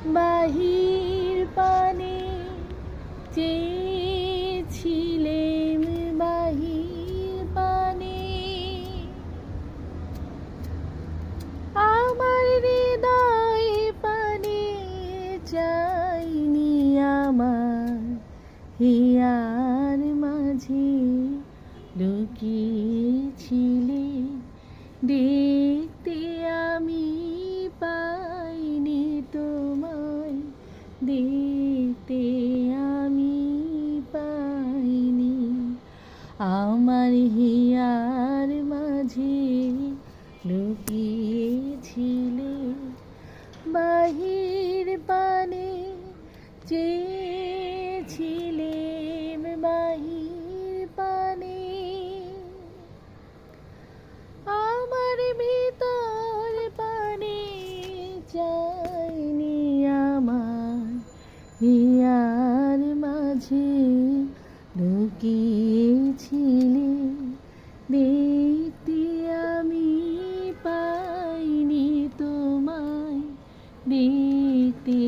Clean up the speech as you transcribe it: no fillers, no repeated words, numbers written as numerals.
বাহির পানে চেয়েছিলেম, বাহির পানে আমার হৃদয় পানে চাইনি আমার হিয়ার মাঝে লুকিয়েছিলে দেখতে আমি পাইনি তোমায়, দেখতে আমি পাইনি। আমার হিয়ার মাঝে লুকিয়েছিলে, বাহির পানে চেয়েছিলেম, বাহির পানে আমার ভিতর পানে চাইনি আমার হিয়ার মাঝে লুকিয়েছিলে দেখতে আমি পাইনি তোমায়, দেখতে